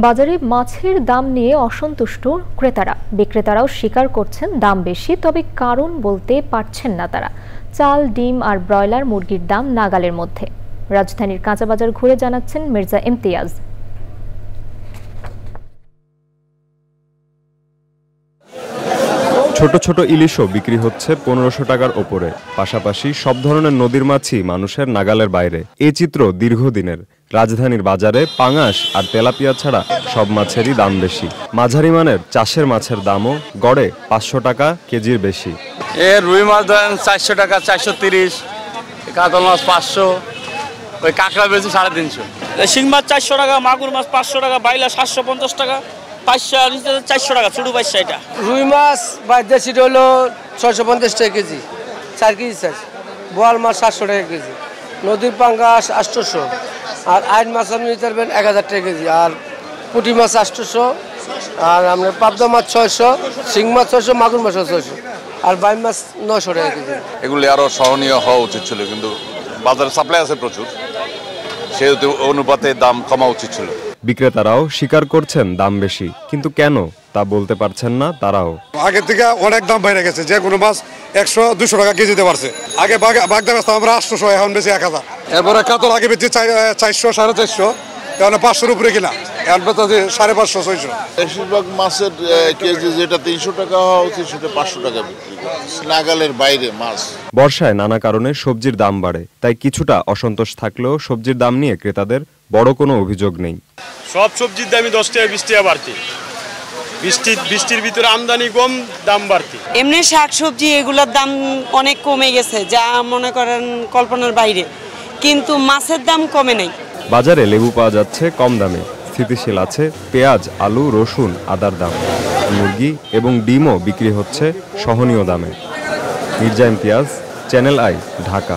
বাজারে মাছের দাম নিয়ে অসন্তুষ্ট ক্রেতারা। বিক্রেতারাও স্বীকার করছেন দাম বেশি, তবে কারণ বলতে পারছেন না তারা। চাল, ডিম আর ব্রয়লার মুরগির দাম নাগালের মধ্যে। রাজধানীর কাঁচা বাজার ঘুরে জানাচ্ছেন মির্জা ইমতিয়াজ। ছোট ছোট ইলিশও বিক্রি হচ্ছে 1500 টাকার ওপরে। পাশাপাশি সব ধরনের নদীর মাছই মানুষের নাগালের বাইরে। এই চিত্র দীর্ঘদিনের। রাজধানীর বাজারে পাঙাশ আর তেলাপিয়া ছাড়া সব মাছেরই দাম বেশি। মাঝারি মানের চাষের মাছের দামও গড়ে 500 টাকা কেজির বেশি। রুই মাছ ধরেন 400 টাকা, 430, কাতল মাছ 500, ওই কাঁকড়া বেশি 350। শিং মাছ 400 টাকা, মাগুর মাছ 500 টাকা, বাইলা 750 টাকা, 400 টাকা ছোট পাইছে। এটা রুই মাছ দেশিটা হলো 650 টাকা কেজি, 4 কেজি সাইজ। বোয়াল মাছ 700 টাকা কেজি, নদীর পাঙ্গাস 800, আর আইন মাছ আপনি নিতে পারবেন 1000 টাকা কেজি, আর পুঁটি মাছ 800, আর আমরা পাবদা মাছ 600, শিং মাছ 600, মাগুর মাছ 600, আর বাইম মাছ 900 টাকা কেজি। এগুলি আরও সহনীয় হওয়া উচিত ছিল, কিন্তু বাজারে সাপ্লাই আছে প্রচুর, সেই অনুপাতে দাম কমা উচিত ছিল। বিক্রেতারাও স্বীকার করছেন দাম বেশি, কিন্তু কেন তা বলতে পারছেন না তারাও। আগে থেকে অনেক দাম বেড়ে গেছে, যে কোনো মাছ 100-200 টাকা কেজি দিতে পারছে। আগে বাগদা বেচতে আমরা 800, এখন বেশি 1000। এরপরে কাতল আগে বেশি 400, 450, এখন 500-র উপরে কিনা, এখন বেচতে 550-600। বেশিরভাগ মাছের কেজি যেটা 300 টাকা হওয়া উচিত সেটা 500 টাকা বিক্রি করছে। নাগালের বাইরে মাছ। বর্ষায় নানা কারণে সবজির দাম বাড়ে, তাই কিছুটা অসন্তোষ থাকলেও সবজির দাম নিয়ে ক্রেতাদের বড় কোনো অভিযোগ নেই। সব সবজির দামই 10 টাকা 20 টাকা বাড়তি। বৃষ্টির ভিতরে আমদানি কম, দাম বাড়তি। এমনি শাকসবজি এগুলোর দাম অনেক কমে গেছে, যা মনে করেন কল্পনার বাইরে, কিন্তু মাছের দাম কমে নাই। বাজারে লেবু পাওয়া যাচ্ছে কম দামে, স্থিতিশীল আছে পেঁয়াজ, আলু, রসুন, আদার দাম। মুরগি এবং ডিমও বিক্রি হচ্ছে সহনীয় দামে। Mirza Imtiaz, channel I, Dhaka.